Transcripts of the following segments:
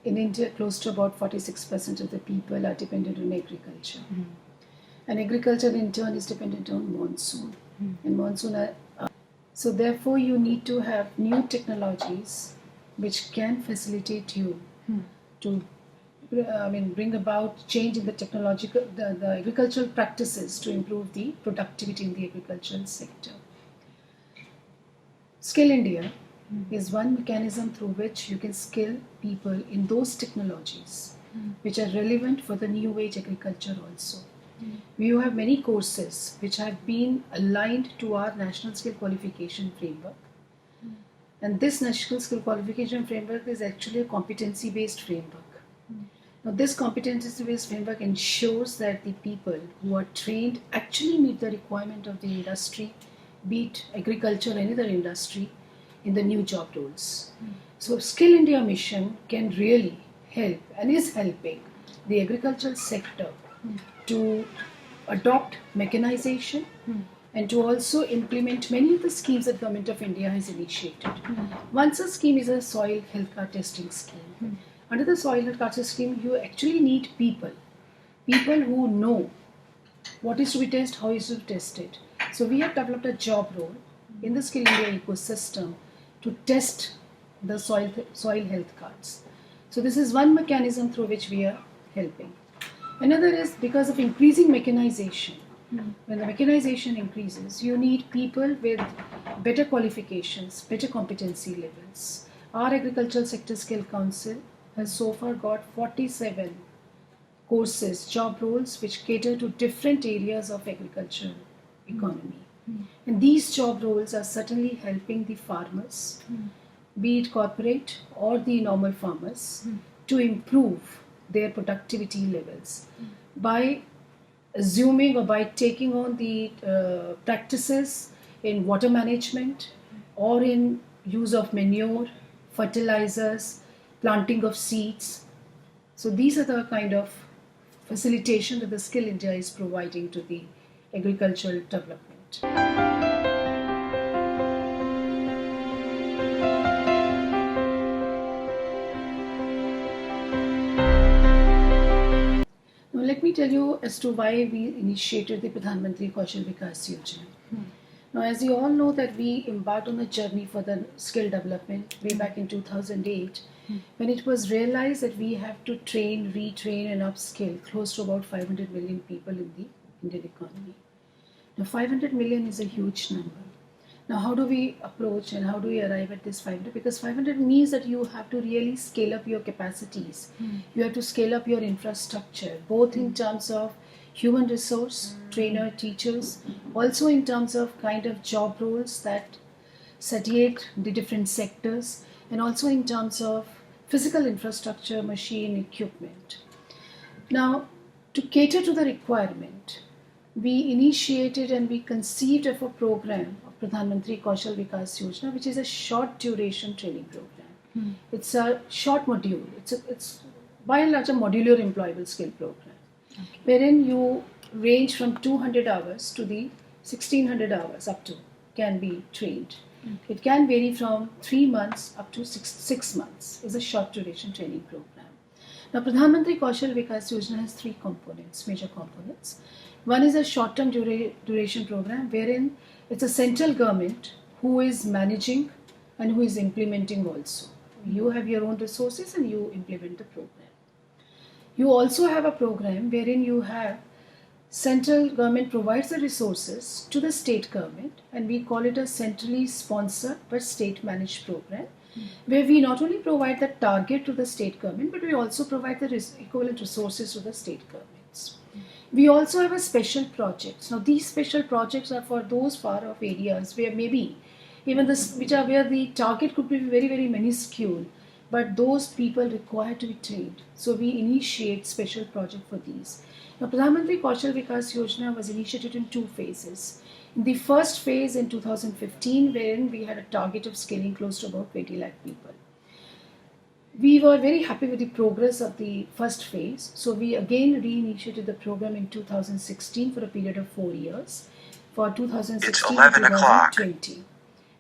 in India, close to about 46% of the people are dependent on agriculture. And agriculture in turn is dependent on monsoon. And monsoon so therefore you need to have new technologies which can facilitate you to bring about change in the technological, the agricultural practices to improve the productivity in the agricultural sector. Skill India is one mechanism through which you can skill people in those technologies which are relevant for the new age agriculture also. We have many courses which have been aligned to our National Skill Qualification Framework. And this National Skill Qualification Framework is actually a competency-based framework. Now, this competency-based framework ensures that the people who are trained actually meet the requirement of the industry, be it agriculture or any other industry, in the new job roles. So, Skill India mission can really help and is helping the agricultural sector to adopt mechanization and to also implement many of the schemes that Government of India has initiated. One such scheme is a soil health card testing scheme. Under the soil health card scheme, you actually need people who know what is to be tested, how is to be tested. So we have developed a job role in the Skill India ecosystem to test the soil health cards. So this is one mechanism through which we are helping. Another is because of increasing mechanization. When the mechanization increases, you need people with better qualifications, better competency levels. Our Agricultural Sector Skill Council has so far got 47 courses, job roles which cater to different areas of agricultural economy. And these job roles are certainly helping the farmers, be it corporate or the normal farmers, to improve their productivity levels by assuming or by taking on the practices in water management or in use of manure, fertilizers, planting of seeds. So these are the kind of facilitation that the Skill India is providing to the agricultural development. Now let me tell you as to why we initiated the Pradhan Mantri Kaushal Vikas Yojana. Now, as you all know that we embarked on a journey for the skill development way back in 2008, when it was realized that we have to train, retrain and upskill close to about 500 million people in the Indian economy. Now 500 million is a huge number. Now how do we approach and how do we arrive at this 500? Because 500 means that you have to really scale up your capacities. You have to scale up your infrastructure, both in terms of human resource, trainer, teachers, also in terms of kind of job roles that satiate the different sectors, and also in terms of physical infrastructure, machine, equipment. Now, to cater to the requirement, we initiated and we conceived of a program of Pradhan Mantri Kaushal Vikas Yojana, which is a short duration training program. It's a short module. It's by and large a modular employable skill program, wherein you range from 200 hours to the 1600 hours up to can be trained. It can vary from 3 months up to 6 months. It's a short duration training program. Now, Pradhan Mantri Kaushal Vikas Yojana has 3 components, major components. One is a short-term duration program wherein it's a central government who is managing and who is implementing also. You have your own resources and you implement the program. You also have a program wherein you have central government provides the resources to the state government, and we call it a centrally sponsored but state managed program, where we not only provide the target to the state government, but we also provide the equivalent resources to the state governments. We also have a special projects. Now these special projects are for those far off areas where maybe even where the target could be very, very minuscule, but those people require to be trained. So we initiate special project for these. Now, Pradhan Mantri Kaushal Vikas Yojana was initiated in 2 phases. In the first phase in 2015, wherein we had a target of scaling close to about 20 lakh people. We were very happy with the progress of the first phase. So we again reinitiated the program in 2016 for a period of 4 years, for 2016 to 2020.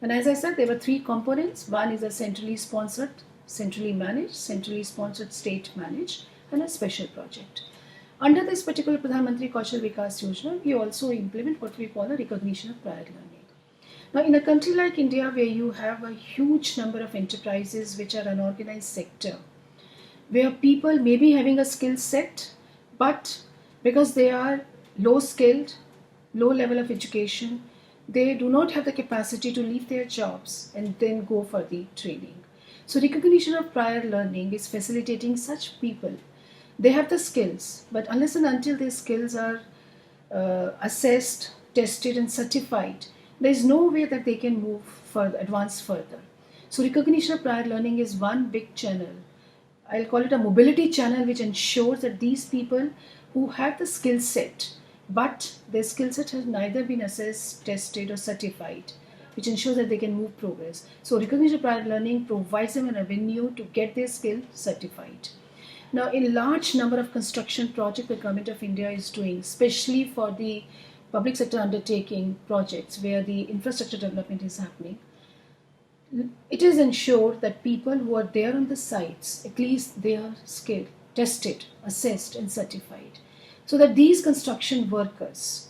And as I said, there were 3 components. One is a centrally sponsored centrally managed, centrally sponsored, state managed, and a special project. Under this particular Pradhan Mantri Kaushal Vikas Yojana, we also implement what we call a recognition of prior learning. Now, in a country like India, where you have a huge number of enterprises which are unorganized sector, where people may be having a skill set, but because they are low skilled, low level of education, they do not have the capacity to leave their jobs and then go for the training. So recognition of prior learning is facilitating such people. They have the skills, but unless and until their skills are assessed, tested and certified, there is no way that they can move further, advance further. So recognition of prior learning is one big channel. I'll call it a mobility channel, which ensures that these people who have the skill set, but their skill set has neither been assessed, tested or certified, which ensures that they can move progress. So recognition of prior learning provides them an avenue to get their skill certified. Now, in a large number of construction projects the Government of India is doing, especially for the public sector undertaking projects where the infrastructure development is happening, it is ensured that people who are there on the sites, at least they are skilled, tested, assessed and certified, so that these construction workers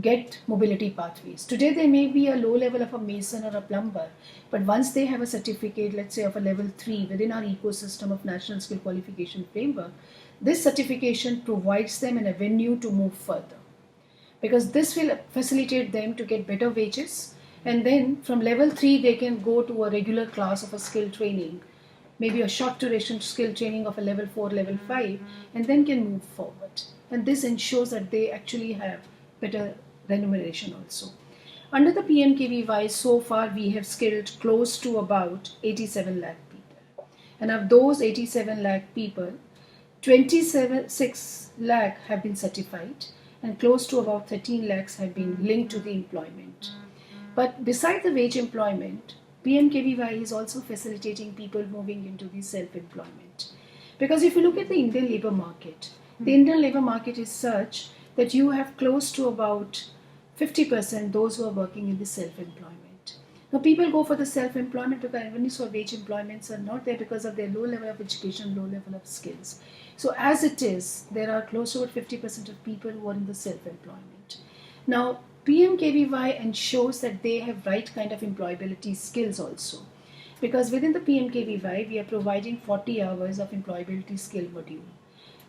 get mobility pathways. Today there may be a low level of a mason or a plumber, but once they have a certificate, let's say of a level 3 within our ecosystem of National Skill Qualification Framework, this certification provides them an avenue to move further, because this will facilitate them to get better wages, and then from level 3 they can go to a regular class of a skill training, maybe a short duration skill training of a level 4, level 5, and then can move forward. And this ensures that they actually have better remuneration also. Under the PMKVY, so far we have skilled close to about 87 lakh people. And of those 87 lakh people, 26 lakh have been certified and close to about 13 lakhs have been linked to the employment. But beside the wage employment, PMKVY is also facilitating people moving into the self-employment. Because if you look at the Indian labour market, the Indian labour market is such that you have close to about 50% those who are working in the self-employment. Now people go for the self-employment because avenues for wage employments are not there because of their low level of education, low level of skills. So as it is, there are close to about 50% of people who are in the self-employment. Now PMKVY ensures that they have right kind of employability skills also. Because within the PMKVY, we are providing 40 hours of employability skill module.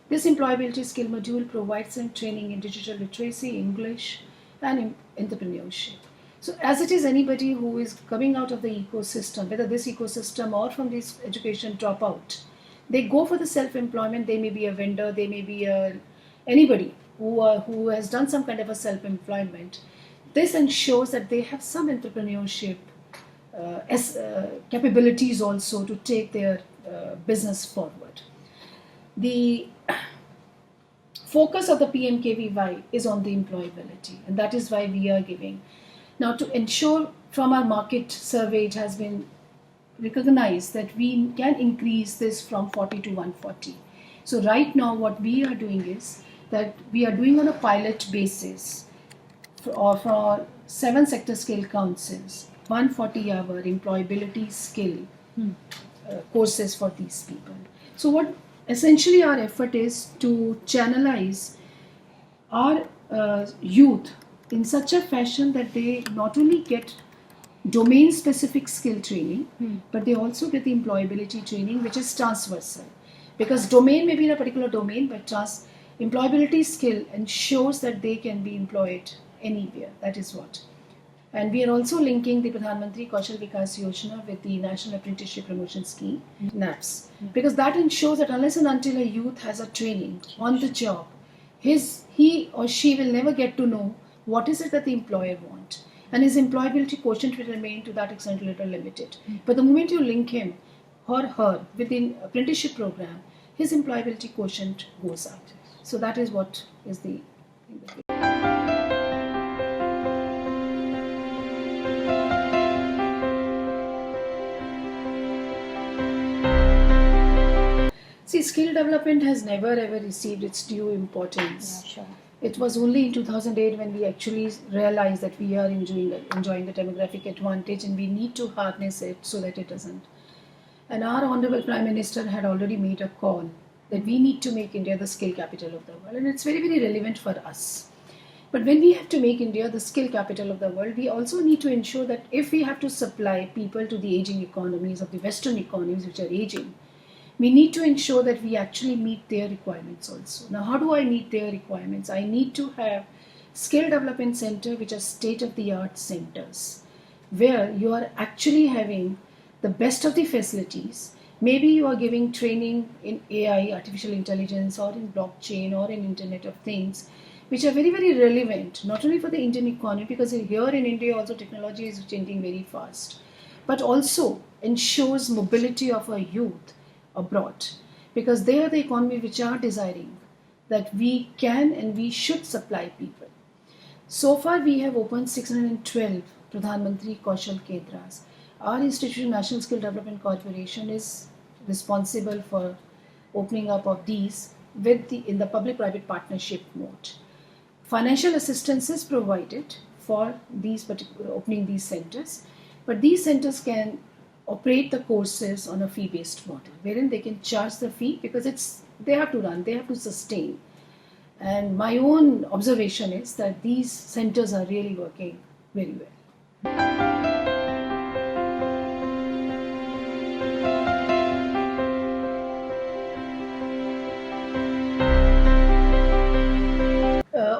This employability skill module provides them training in digital literacy, English, and entrepreneurship. So as it is, anybody who is coming out of the ecosystem, whether this ecosystem or from this education drop out, they go for the self-employment. They may be a vendor, they may be anybody who has done some kind of a self-employment. This ensures that they have some entrepreneurship capabilities also to take their business forward. The focus of the PMKVY is on the employability, and that is why we are giving. Now, to ensure from our market survey, it has been recognized that we can increase this from 40 to 140. So right now what we are doing is that we are doing on a pilot basis for 7 sector skill councils, 140-hour employability skill courses for these people. So what essentially our effort is to channelize our youth in such a fashion that they not only get domain specific skill training, but they also get the employability training, which is transversal. Because domain may be in a particular domain, but employability skill ensures that they can be employed anywhere. That is what. And we are also linking the Pradhan Mantri Kaushal Vikas Yojana with the National Apprenticeship Promotion Scheme, NAPS. Because that ensures that unless and until a youth has a training on the job, he or she will never get to know what is it that the employer wants. And his employability quotient will remain to that extent a little limited. But the moment you link him or her with the apprenticeship program, his employability quotient goes up. So that is what is the... See, skill development has never ever received its due importance. Yeah, sure. It was only in 2008 when we actually realized that we are enjoying the demographic advantage and we need to harness it so that it doesn't. And our Honorable Prime Minister had already made a call that we need to make India the skill capital of the world. And it's very, very relevant for us. But when we have to make India the skill capital of the world, we also need to ensure that if we have to supply people to the aging economies of the Western economies which are aging, we need to ensure that we actually meet their requirements also. Now, how do I meet their requirements? I need to have skill development center which are state-of-the-art centers where you are actually having the best of the facilities. Maybe you are giving training in AI, artificial intelligence, or in blockchain, or in Internet of Things, which are very, very relevant, not only for the Indian economy, because here in India also technology is changing very fast, but also ensures mobility of our youth abroad, because they are the economy which are desiring that we can and we should supply people. So far, we have opened 612 Pradhan Mantri Kaushal Kendras. Our institution, National Skill Development Corporation, is responsible for opening up of these in the public-private partnership mode. Financial assistance is provided for opening these centers, but these centers can operate the courses on a fee-based model, wherein they can charge the fee because they have to run, they have to sustain. And my own observation is that these centers are really working very well.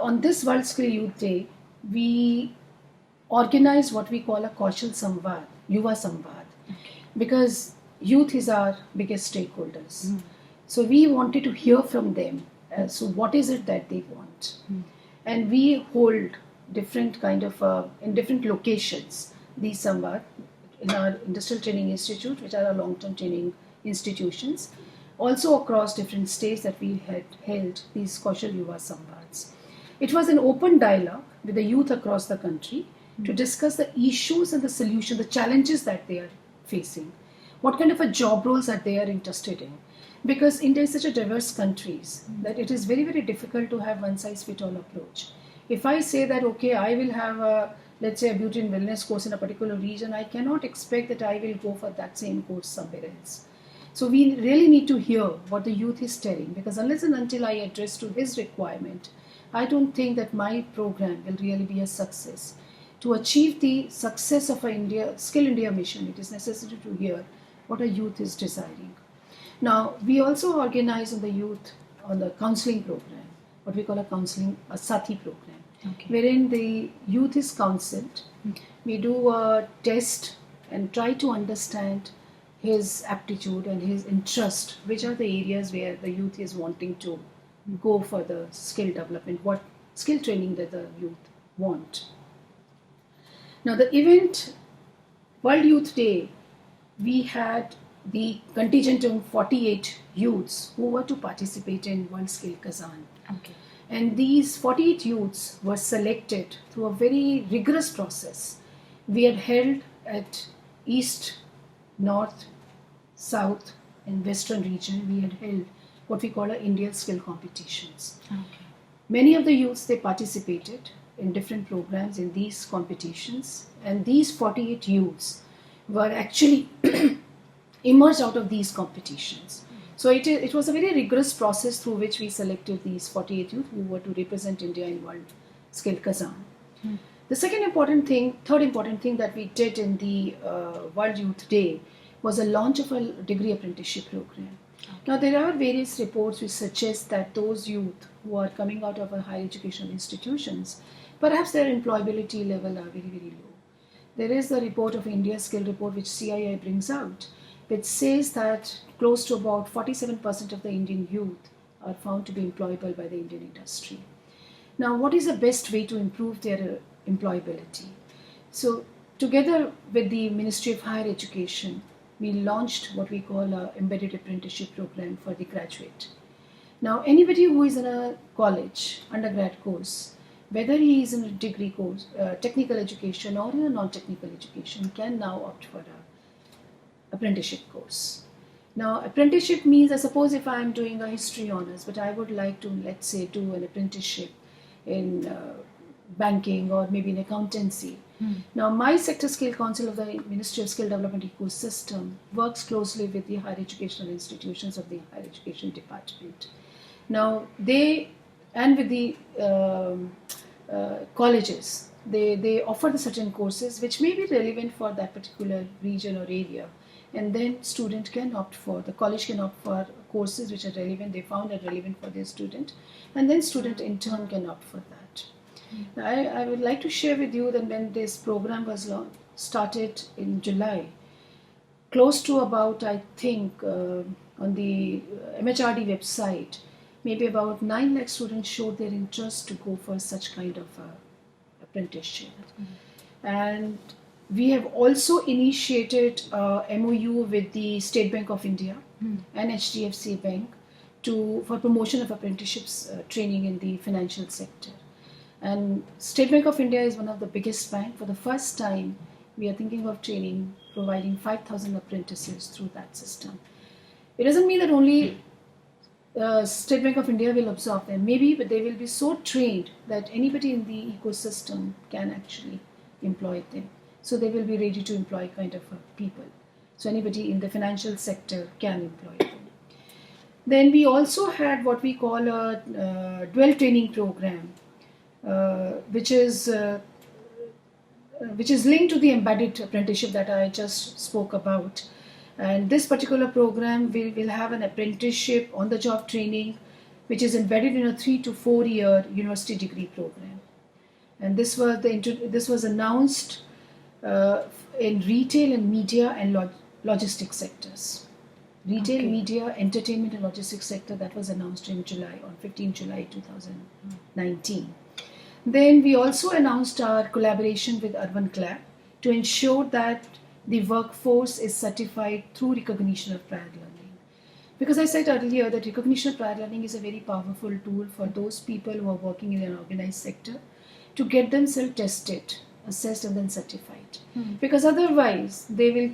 On this World Skill Youth Day, we organize what we call a Kaushal Samvad, Yuva Samvad, because youth is our biggest stakeholders. So we wanted to hear from them. So what is it that they want? And we hold different kind of, in different locations, these Samvad in our Industrial Training Institute, which are our long-term training institutions. Also across different states that we had held these Kaushal Yuva Samvads. It was an open dialogue with the youth across the country to discuss the issues and the solutions, the challenges that they are facing. What kind of a job roles that they are interested in. Because India is such a diverse country that it is very, very difficult to have one-size-fits-all approach. If I say that, okay, I will have let's say a beauty and wellness course in a particular region, I cannot expect that I will go for that same course somewhere else. So we really need to hear what the youth is telling, because unless and until I address to his requirement, I don't think that my program will really be a success. To achieve the success of our Skill India mission, it is necessary to hear what a youth is desiring. Now, we also organize on the counseling program, what we call a Sathi program, wherein the youth is counseled. We do a test and try to understand his aptitude and his interest, which are the areas where the youth is wanting to go for the skill development, what skill training that the youth want. Now, the event, World Youth Day, we had the contingent of 48 youths who were to participate in World Skill Kazan. And these 48 youths were selected through a very rigorous process. We had held at East, North, South and Western region, we had held what we call our Indian skill competitions. Many of the youths, they participated in different programs in these competitions, and these 48 youths were actually emerged out of these competitions. So it was a very rigorous process through which we selected these 48 youth who were to represent India in World Skill Kazan. The third important thing that we did in the World Youth Day was a launch of a degree apprenticeship program. Now, there are various reports which suggest that those youth who are coming out of our higher educational institutions, perhaps their employability level are very, very low. There is the report of India Skill Report which CII brings out, which says that close to about 47% of the Indian youth are found to be employable by the Indian industry. Now, what is the best way to improve their employability? So, together with the Ministry of Higher Education, we launched what we call an embedded apprenticeship program for the graduate. Now, anybody who is in a college, undergrad course, whether he is in a degree course, technical education or in a non-technical education, can now opt for an apprenticeship course. Now, apprenticeship means, I suppose if I am doing a history honours, but I would like to, let's say, do an apprenticeship in banking or maybe in accountancy. Now, my sector skill council of the Ministry of Skill Development Ecosystem works closely with the higher educational institutions of the higher education department. Now, they and with the colleges, they offer the certain courses which may be relevant for that particular region or area, and then student can opt for, the college can opt for courses which are relevant, they found are relevant for their student, and then student in turn can opt for that. I would like to share with you that when this program was started in July, close to about, I think, on the MHRD website, maybe about 9 lakh students showed their interest to go for such kind of apprenticeship. And we have also initiated a MOU with the State Bank of India and HDFC Bank for promotion of apprenticeships training in the financial sector. And State Bank of India is one of the biggest banks. For the first time, we are thinking of providing 5,000 apprentices through that system. It doesn't mean that only State Bank of India will absorb them, maybe, but they will be so trained that anybody in the ecosystem can actually employ them. So they will be ready to employ kind of people. So anybody in the financial sector can employ them. Then we also had what we call a dual training program, which is linked to the embedded apprenticeship that I just spoke about. And this particular program will have an apprenticeship on the job training, which is embedded in a 3 to 4 year university degree program. And this was announced in retail and media and logistics sectors. Retail, media, entertainment and logistics sector, that was announced in July, on 15 July 2019. Then we also announced our collaboration with Urban Clap to ensure that the workforce is certified through recognition of prior learning. Because I said earlier that recognition of prior learning is a very powerful tool for those people who are working in an organized sector to get themselves tested, assessed and then certified. Because otherwise they will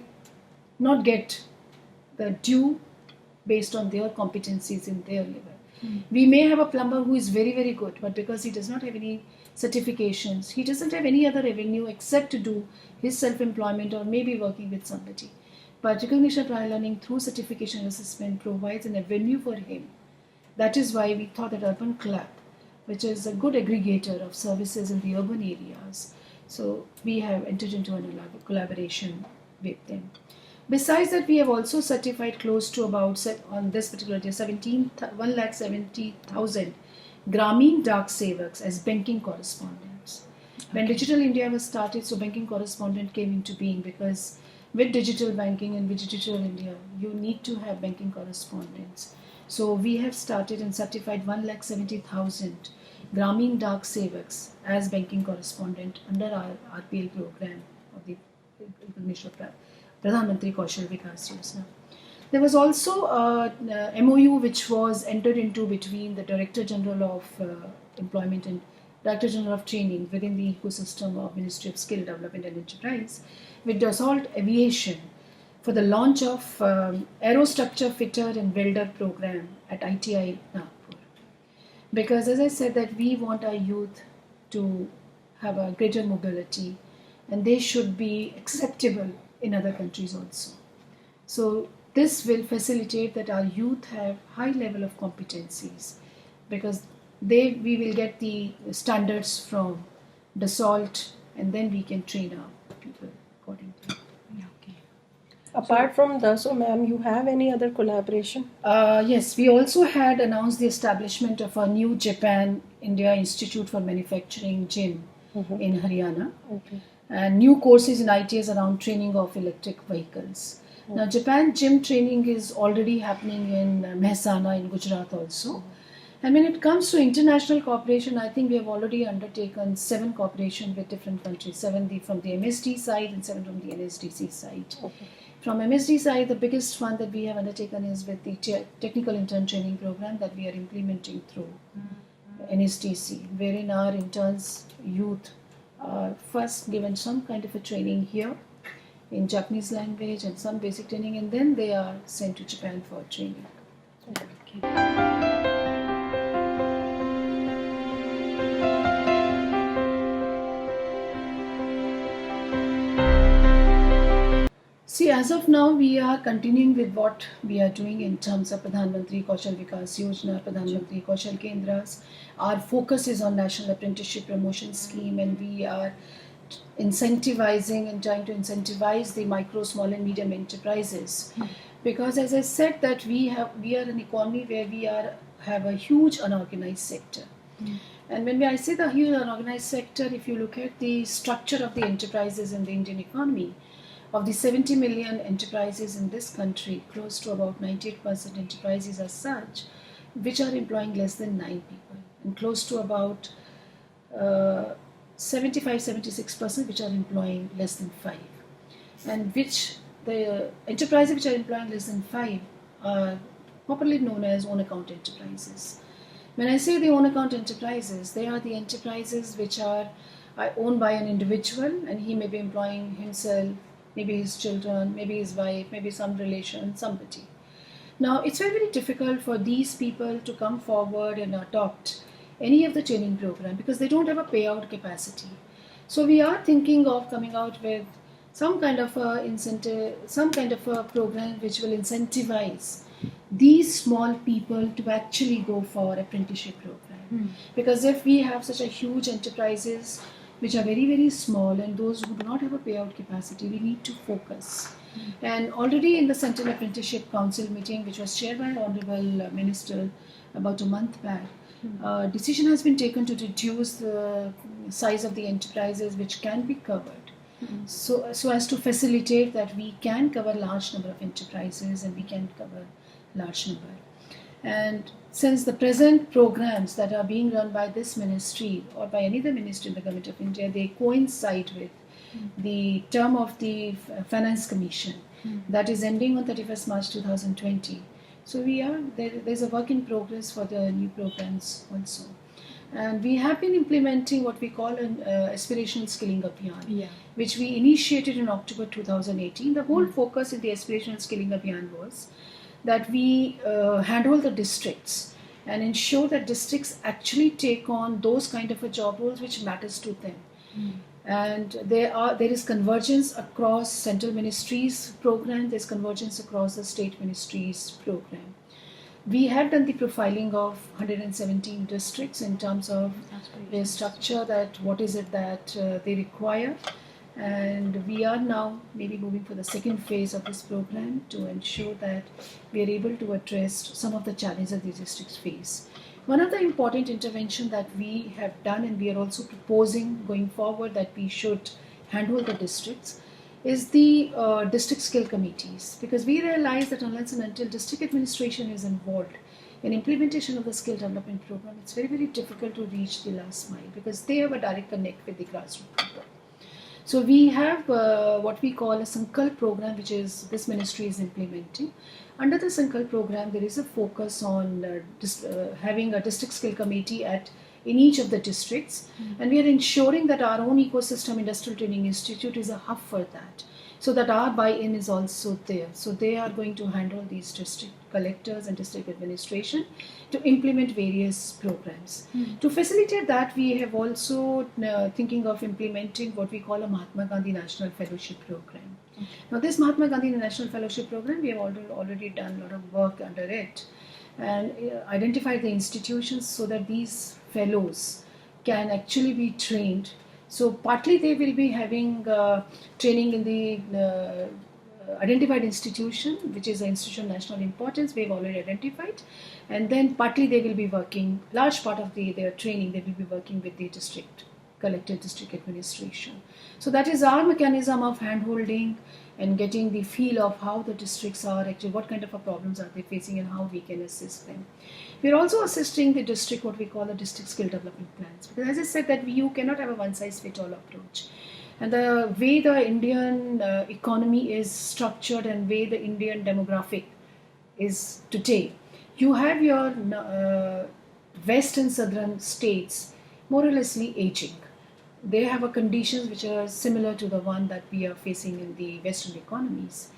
not get the due based on their competencies in their level. We may have a plumber who is very, very good, but because he does not have any certifications, he doesn't have any other avenue except to do his self-employment or maybe working with somebody. But recognition of prior learning through certification and assessment provides an avenue for him. That is why we thought that Urban Clap, which is a good aggregator of services in the urban areas, so we have entered into a collaboration with them. Besides that, we have also certified close to about, on this particular day, 1,70,000 Grameen Dak Sevaks as banking correspondents. When Digital India was started, so banking correspondent came into being, because with digital banking and with Digital India, you need to have banking correspondents. So we have started and certified 1,70,000 Grameen Dak Sevaks as banking correspondent under our RPL program of the recognition of Pradhan Mantri Kaushal Vikas Yojana. There was also a MOU which was entered into between the Director General of Employment and Director General of Training within the ecosystem of Ministry of Skill Development and Enterprise with Dassault Aviation for the launch of Aerostructure Fitter and Welder program at ITI Nagpur. Because as I said that we want our youth to have a greater mobility and they should be acceptable in other countries also. So this will facilitate that our youth have high level of competencies, because we will get the standards from Dassault and then we can train our people accordingly. Okay. Apart from Dassault, ma'am, you have any other collaboration? Yes, we also had announced the establishment of a new Japan-India Institute for Manufacturing, JIM, in Haryana. Okay. And new courses in ITS around training of electric vehicles. Now, Japan gym training is already happening in Mehsana in Gujarat also. And when it comes to international cooperation, I think we have already undertaken 7 cooperation with different countries, 7 from the MSD side and 7 from the NSDC side. Okay. From MSD side, the biggest one that we have undertaken is with the technical intern training program that we are implementing through NSDC, wherein our interns, youth, are first given some kind of a training here in Japanese language and some basic training, and then they are sent to Japan for training. Okay. See, as of now, we are continuing with what we are doing in terms of Pradhan Mantri Kaushal Vikas Yojana, Pradhan Mantri Kaushal Kendras. Our focus is on National Apprenticeship Promotion Scheme, and we are incentivizing and trying to incentivize the micro, small, and medium enterprises. Because, as I said, that we are an economy where we have a huge unorganized sector. And when I say the huge unorganized sector, if you look at the structure of the enterprises in the Indian economy, of the 70 million enterprises in this country, close to about 98% enterprises are such which are employing less than 9 people, and close to about 75-76% which are employing less than 5. And which the enterprises which are employing less than 5 are popularly known as own account enterprises. When I say the own account enterprises, they are the enterprises which are owned by an individual, and he may be employing himself, maybe his children, maybe his wife, maybe some relation, somebody. Now, it's very, very difficult for these people to come forward and adopt any of the training program because they don't have a payout capacity. So we are thinking of coming out with some kind of a incentive, some kind of a program which will incentivize these small people to actually go for apprenticeship program. Because if we have such a huge enterprises which are very, very small, and those who do not have a payout capacity, we need to focus. And already in the Central Apprenticeship Council meeting, which was chaired by Honorable Minister about a month back, decision has been taken to reduce the size of the enterprises which can be covered. So as to facilitate that we can cover large number of enterprises and we can cover large number. And since the present programs that are being run by this ministry or by any other ministry in the Government of India, they coincide with the term of the Finance Commission that is ending on 31st March 2020. So there's a work in progress for the new programs also. And we have been implementing what we call an aspirational skilling abhiyan, which we initiated in October 2018. The whole focus in the aspirational skilling abhiyan was that we handhold the districts and ensure that districts actually take on those kind of a job roles which matters to them. And there is convergence across central ministries program, there's convergence across the state ministries program. We have done the profiling of 117 districts in terms of their structure, that what is it that they require. And we are now maybe moving for the second phase of this program to ensure that we are able to address some of the challenges these districts face. One of the important intervention that we have done, and we are also proposing going forward that we should handle the districts, is the district skill committees, because we realize that unless and until district administration is involved in implementation of the skill development program, it's very, very difficult to reach the last mile because they have a direct connect with the grassroots people. So we have what we call a Sankalp program, which is this ministry is implementing. Under the Sankalp program, there is a focus on having a district skill committee in each of the districts, and we are ensuring that our own ecosystem industrial training institute is a hub for that, so that our buy-in is also there. So they are going to handle these district collectors and district administration to implement various programs. To facilitate that, we have also thinking of implementing what we call a Mahatma Gandhi National Fellowship Program. Now this Mahatma Gandhi National Fellowship Program, we have already done a lot of work under it and identified the institutions so that these fellows can actually be trained. So partly they will be having training in the identified institution, which is an institution of national importance, we have already identified, and then partly they will be working, large part of their training, they will be working with the district collector, district administration. So that is our mechanism of hand-holding and getting the feel of how the districts are actually, what kind of problems are they facing and how we can assist them. We are also assisting the district, what we call the district skill development plans, because as I said that you cannot have a one-size-fits-all approach. And the way the Indian economy is structured and way the Indian demographic is today, you have your west and southern states more or less aging. They have a conditions which are similar to the one that we are facing in the western economies.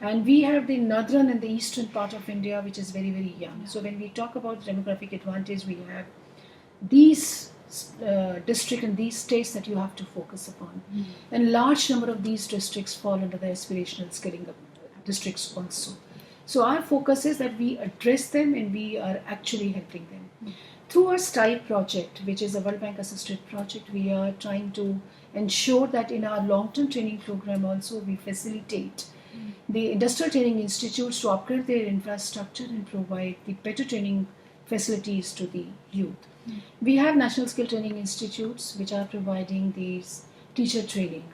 And we have the northern and the eastern part of India which is very, very young. So when we talk about demographic advantage, we have these districts in these states that you have to focus upon. And large number of these districts fall under the aspirational skilling districts also. So our focus is that we address them and we are actually helping them. Through our STIPE project, which is a World Bank assisted project, we are trying to ensure that in our long-term training program also we facilitate the industrial training institutes to upgrade their infrastructure and provide the better training facilities to the youth. We have National Skill Training Institutes which are providing these teacher training.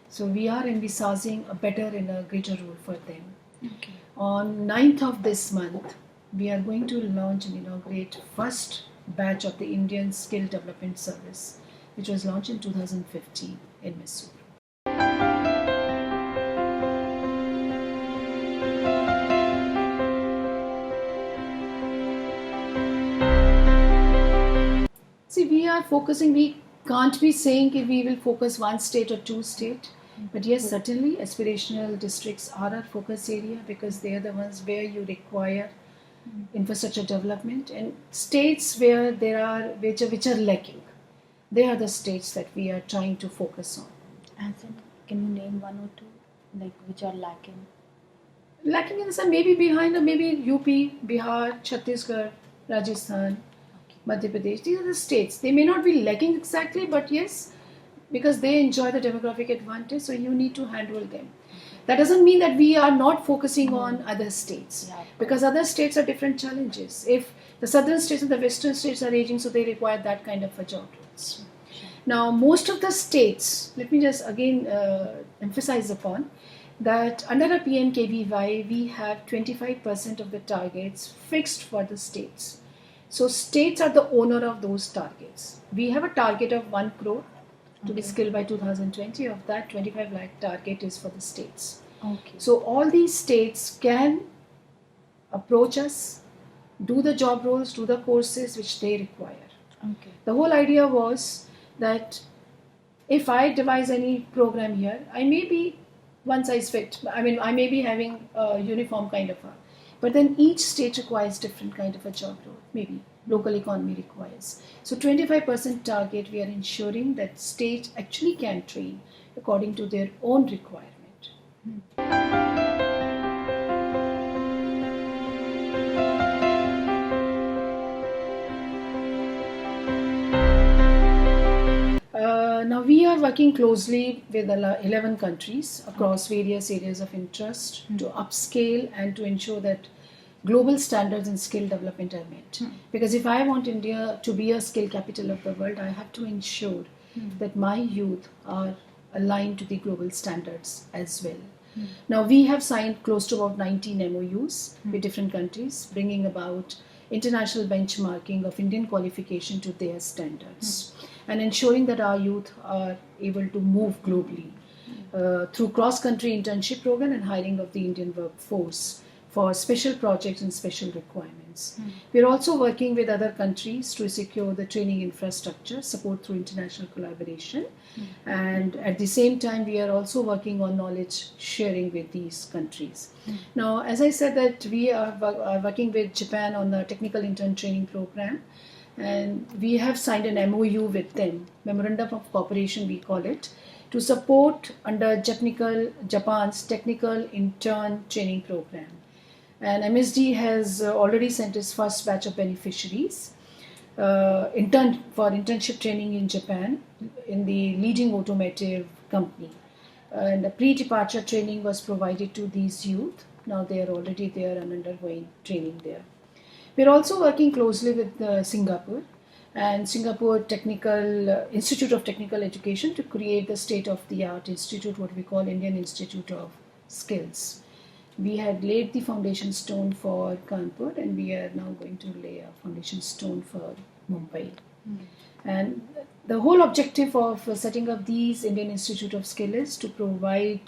So we are envisaging a better and a greater role for them. Okay. On 9th of this month, we are going to launch and inaugurate first batch of the Indian Skill Development Service, which was launched in 2015 in Mysore. See, we are focusing, we can't be saying if we will focus one state or two states. But yes, certainly aspirational districts are our focus area because they are the ones where you require infrastructure development, and states where there are which are lacking. They are the states that we are trying to focus on. As in, can you name one or two, like which are lacking? Lacking in the sense maybe behind, or maybe UP, Bihar, Chhattisgarh, Rajasthan, Madhya Pradesh. These are the states. They may not be lacking exactly, but yes, because they enjoy the demographic advantage, so you need to handle them. That doesn't mean that we are not focusing on other states, because other states are different challenges. If the southern states and the western states are aging, so they require that kind of a job roles. Now, most of the states, let me just again emphasize upon that under a PMKVY, we have 25% of the targets fixed for the states. So states are the owner of those targets. We have a target of 1 crore to be skilled by 2020. Of that, 25 lakh target is for the states. Okay. So all these states can approach us, do the job roles, do the courses which they require. Okay. The whole idea was that if I devise any program here, I may be one size fit. I mean, I may be having a uniform kind of a, but then each state requires different kind of a job role. Maybe local economy requires. So 25% target, we are ensuring that states actually can train according to their own requirement. Now we are working closely with 11 countries across various areas of interest to upscale and to ensure that global standards in skill development are met. Because if I want India to be a skill capital of the world, I have to ensure that my youth are aligned to the global standards as well. Now we have signed close to about 19 MOUs with different countries, bringing about international benchmarking of Indian qualification to their standards and ensuring that our youth are able to move globally through cross-country internship program and hiring of the Indian workforce for special projects and special requirements. We are also working with other countries to secure the training infrastructure, support through international collaboration, and at the same time we are also working on knowledge sharing with these countries. Now, as I said that we are working with Japan on the technical intern training program, and we have signed an MOU with them, Memorandum of Cooperation we call it, to support under Japan's technical intern training program. And MSD has already sent its first batch of beneficiaries for internship training in Japan in the leading automotive company. And the pre-departure training was provided to these youth. Now they are already there and undergoing training there. We are also working closely with Singapore and Singapore Technical Institute of Technical Education to create the state-of-the-art institute, what we call Indian Institute of Skills. We had laid the foundation stone for Kanpur, and we are now going to lay a foundation stone for Mumbai. And the whole objective of setting up these Indian Institute of Skill is to provide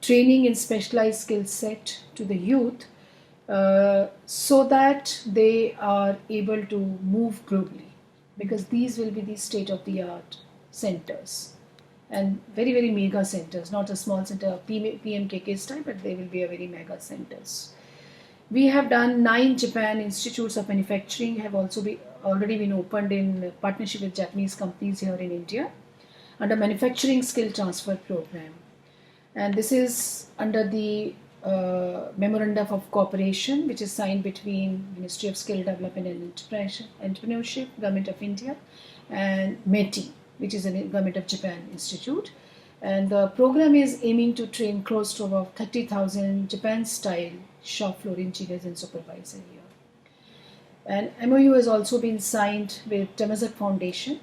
training in specialized skill set to the youth so that they are able to move globally, because these will be the state-of-the-art centers. And very, very mega centers, not a small center, PMKK style, but they will be a very mega centers. We have done 9 Japan Institutes of Manufacturing, have also already been opened in partnership with Japanese companies here in India under Manufacturing Skill Transfer Program. And this is under the Memorandum of Cooperation, which is signed between Ministry of Skill Development and Entrepreneurship, Government of India, and METI, which is a Government of Japan institute. And the program is aiming to train close to about 30,000 Japan-style shop floor engineers and supervisors here. And MOU has also been signed with Temasek Foundation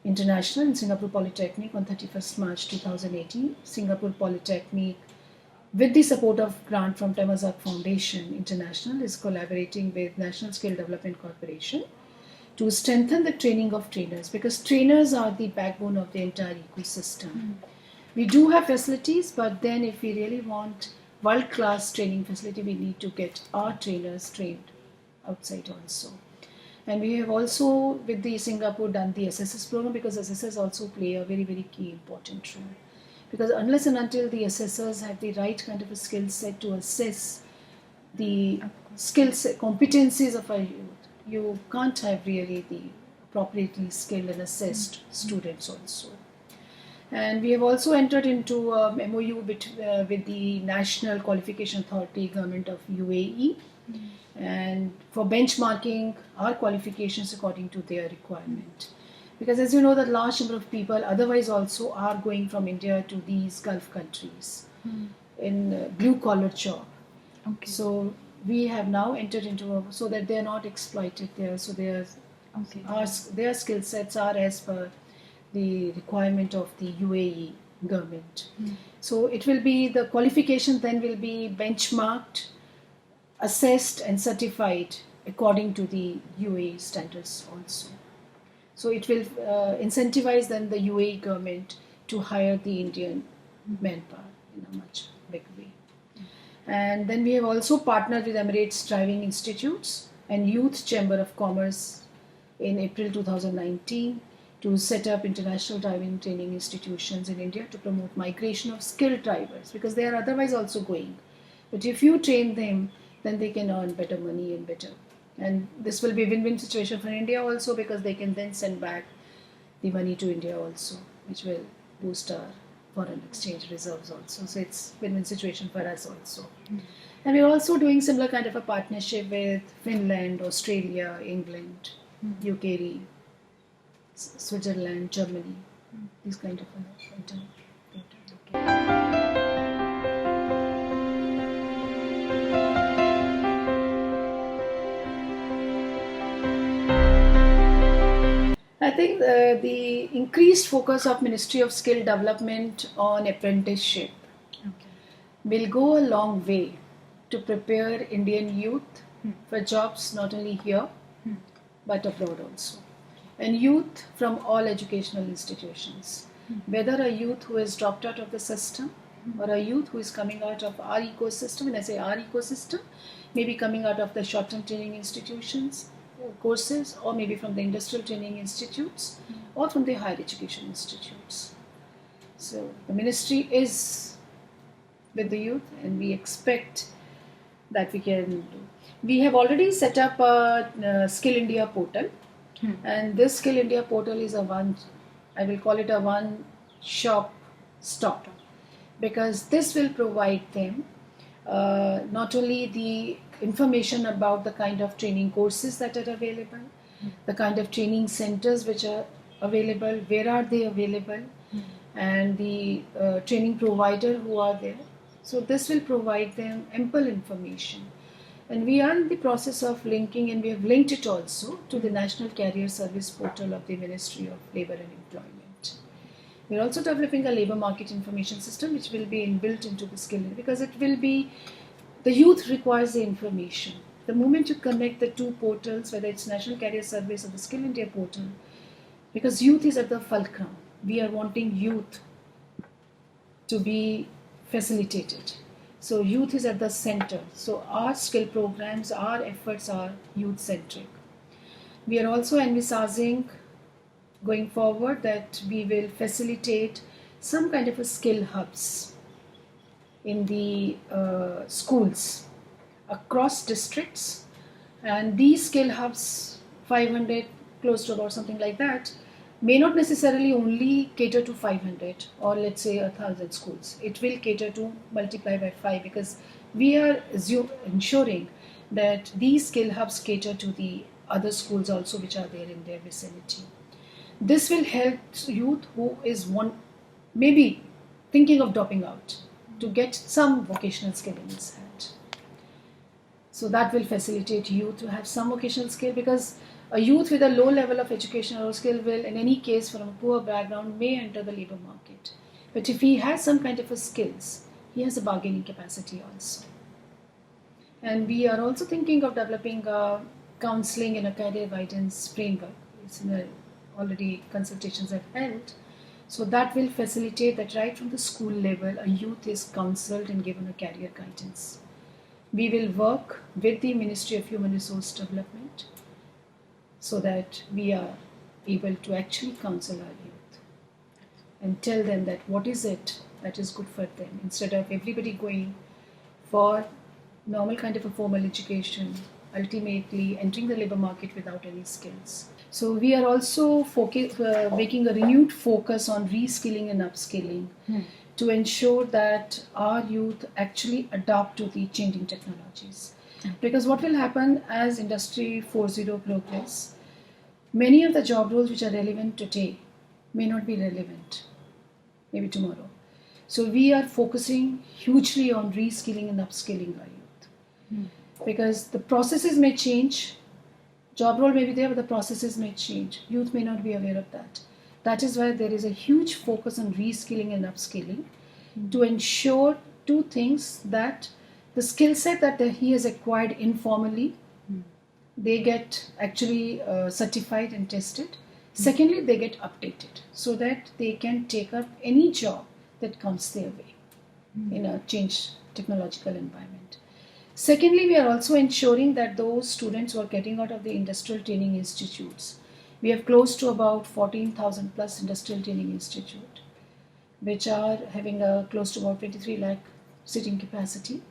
International and Singapore Polytechnic on 31st March 2018. Singapore Polytechnic, with the support of grant from Temasek Foundation International, is collaborating with National Skill Development Corporation to strengthen the training of trainers, because trainers are the backbone of the entire ecosystem. We do have facilities, but then if we really want world-class training facility, we need to get our trainers trained outside also. And we have also, with the Singapore, done the SSS program, because SSS also play a very, very key important role. Because unless and until the assessors have the right kind of a skill set to assess the skill set, competencies of our youth, you can't have really the appropriately skilled and assessed students also. And we have also entered into a MOU with the National Qualification Authority, Government of UAE, and for benchmarking our qualifications according to their requirement. Because as you know, that large number of people otherwise also are going from India to these Gulf countries in blue-collar job. Okay. So we have now entered into so that they are not exploited there. So their skill sets are as per the requirement of the UAE government. So it will be, the qualification then will be benchmarked, assessed and certified according to the UAE standards also. So it will incentivize then the UAE government to hire the Indian manpower in a much big way. And then we have also partnered with Emirates Driving Institutes and Youth Chamber of Commerce in April 2019 to set up international driving training institutions in India to promote migration of skilled drivers, because they are otherwise also going. But if you train them, then they can earn better money and better. And this will be a win-win situation for India also, because they can then send back the money to India also, which will boost our foreign exchange reserves also. So it's a win-win situation for us also. And we're also doing similar kind of a partnership with Finland, Australia, England, UK, Switzerland, Germany, these kind of I think the increased focus of Ministry of Skill Development on apprenticeship will go a long way to prepare Indian youth for jobs not only here but abroad also. And youth from all educational institutions, whether a youth who has dropped out of the system or a youth who is coming out of our ecosystem, and I say our ecosystem, maybe coming out of the short-term training institutions, courses, or maybe from the industrial training institutes or from the higher education institutes. So the ministry is with the youth, and we expect that we can do. We have already set up a Skill India portal, and this Skill India portal is I will call it a one-shop stop, because this will provide them not only the information about the kind of training courses that are available, the kind of training centers which are available, where are they available, and the training provider who are there. So this will provide them ample information. And we are in the process of linking, and we have linked it also to the National Career Service portal of the Ministry of Labour and Employment. We are also developing a labour market information system which will be inbuilt into the skill, because it will be, the youth requires the information. The moment you connect the two portals, whether it's National Career Service or the Skill India portal, because youth is at the fulcrum, we are wanting youth to be facilitated. So youth is at the center. So our skill programs, our efforts are youth-centric. We are also envisaging going forward that we will facilitate some kind of a skill hubs in the schools across districts, and these skill hubs 500, close to about something like that, may not necessarily only cater to 500 or let's say 1,000 schools. It will cater to multiply by 5 because we are ensuring that these skill hubs cater to the other schools also which are there in their vicinity. This will help youth who is maybe thinking of dropping out to get some vocational skill in his hand. So that will facilitate youth to have some vocational skill because a youth with a low level of education or skill will, in any case, from a poor background, may enter the labor market. But if he has some kind of a skills, he has a bargaining capacity also. And we are also thinking of developing a counseling and a career guidance framework. It's already consultations I've held. So that will facilitate that right from the school level, a youth is counseled and given a career guidance. We will work with the Ministry of Human Resource Development so that we are able to actually counsel our youth and tell them that what is it that is good for them instead of everybody going for normal kind of a formal education, ultimately entering the labor market without any skills. So we are also making a renewed focus on reskilling and upskilling to ensure that our youth actually adapt to the changing technologies. Because what will happen as Industry 4.0 progress, many of the job roles which are relevant today may not be relevant maybe tomorrow. So we are focusing hugely on reskilling and upskilling our youth. Because the processes may change, job role may be there, but the processes may change. Youth may not be aware of that. That is why there is a huge focus on reskilling and upskilling to ensure two things: that the skill set that he has acquired informally, they get actually certified and tested. Secondly, they get updated so that they can take up any job that comes their way in a changed technological environment. Secondly, we are also ensuring that those students who are getting out of the industrial training institutes, we have close to about 14,000 plus industrial training institutes, which are having a close to about 23 lakh sitting capacity.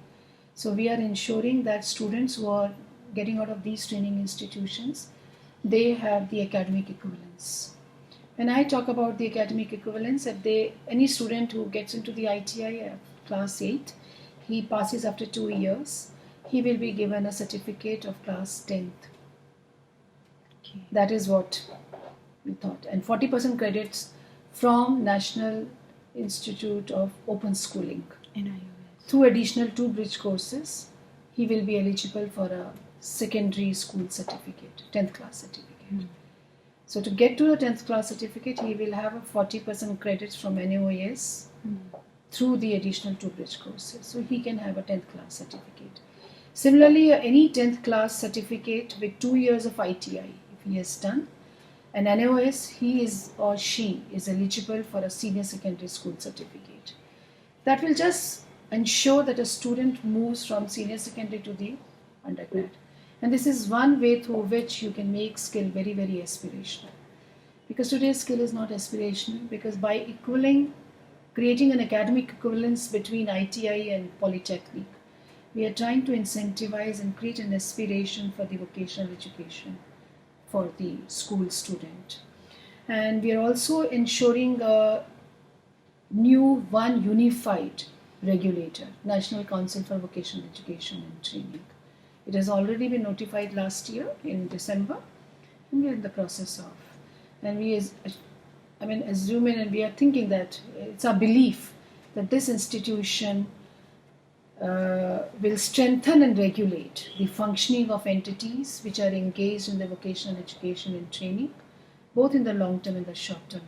So we are ensuring that students who are getting out of these training institutions, they have the academic equivalence. When I talk about the academic equivalence, if any student who gets into the ITI class 8, he passes after 2 years, he will be given a certificate of class 10th. Okay. That is what we thought. And 40% credits from National Institute of Open Schooling. NIOS. Through additional 2 bridge courses, he will be eligible for a secondary school certificate, 10th class certificate. So to get to the 10th class certificate, he will have a 40% credits from NIOS through the additional 2 bridge courses. So he can have a 10th class certificate. Similarly, any 10th class certificate with 2 years of ITI, if he has done, and NIOS, he is or she is eligible for a senior secondary school certificate. That will just ensure that a student moves from senior secondary to the undergrad. And this is one way through which you can make skill very, very aspirational. Because today's skill is not aspirational, because by creating an academic equivalence between ITI and Polytechnic, we are trying to incentivize and create an aspiration for the vocational education for the school student. And we are also ensuring a new unified regulator, National Council for Vocational Education and Training. It has already been notified last year in December, and we are in the process of. And we assuming and we are thinking that it's our belief that this institution will strengthen and regulate the functioning of entities which are engaged in the vocational education and training, both in the long term and the short term.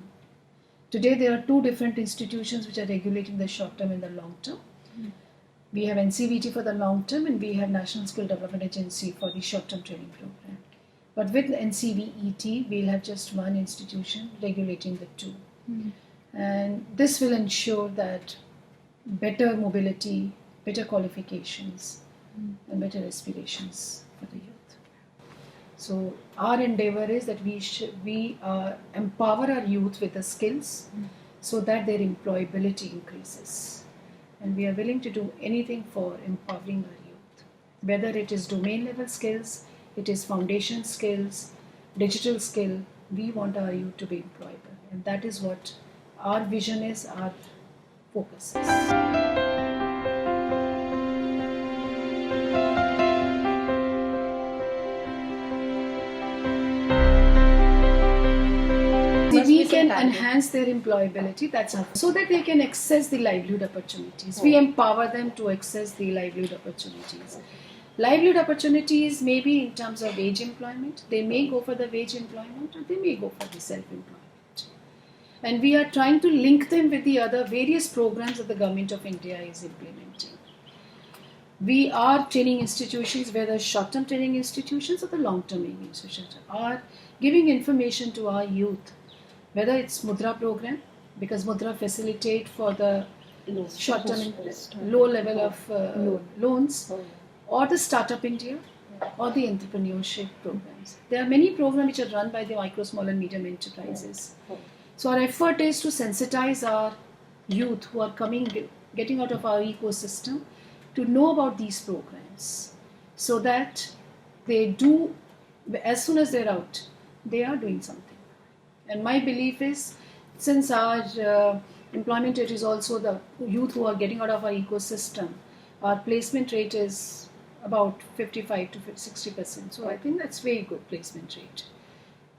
Today there are 2 different institutions which are regulating the short term and the long term. We have NCVT for the long term and we have National Skill Development Agency for the short term training program. But with NCVET, we'll have just one institution regulating the 2. And this will ensure that better mobility, better qualifications, and better aspirations for the youth. So our endeavor is that we empower our youth with the skills so that their employability increases. And we are willing to do anything for empowering our youth, whether it is domain level skills, it is foundation skills, digital skill, we want our youth to be employable. And that is what our vision is, our focus is. We can enhance their employability, that's our, so that they can access the livelihood opportunities. We empower them to access the livelihood opportunities. Livelihood opportunities may be in terms of wage employment. They may go for the wage employment or they may go for the self-employment. And we are trying to link them with the other various programs that the Government of India is implementing. We are training institutions, whether short-term training institutions or the long-term training institutions, are giving information to our youth, whether it's Mudra program, because Mudra facilitate for the short-term, low level of loans, or the Startup India, or the entrepreneurship programs. There are many programs which are run by the micro, small and medium enterprises. So our effort is to sensitize our youth who are getting out of our ecosystem to know about these programs, so that they do, as soon as they're out, they are doing something. And my belief is, since our employment rate is also the youth who are getting out of our ecosystem, our placement rate is about 55 to 60%. So I think that's very good placement rate.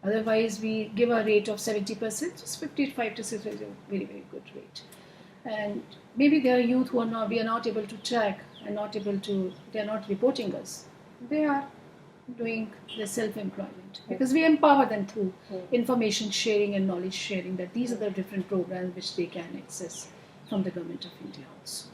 Otherwise, we give a rate of 70%, just 55 to 60 is a very, very good rate. And maybe there are youth who we are not able to track and they are not reporting us. They are doing the self-employment, because we empower them through information sharing and knowledge sharing, that these are the different programs which they can access from the Government of India also.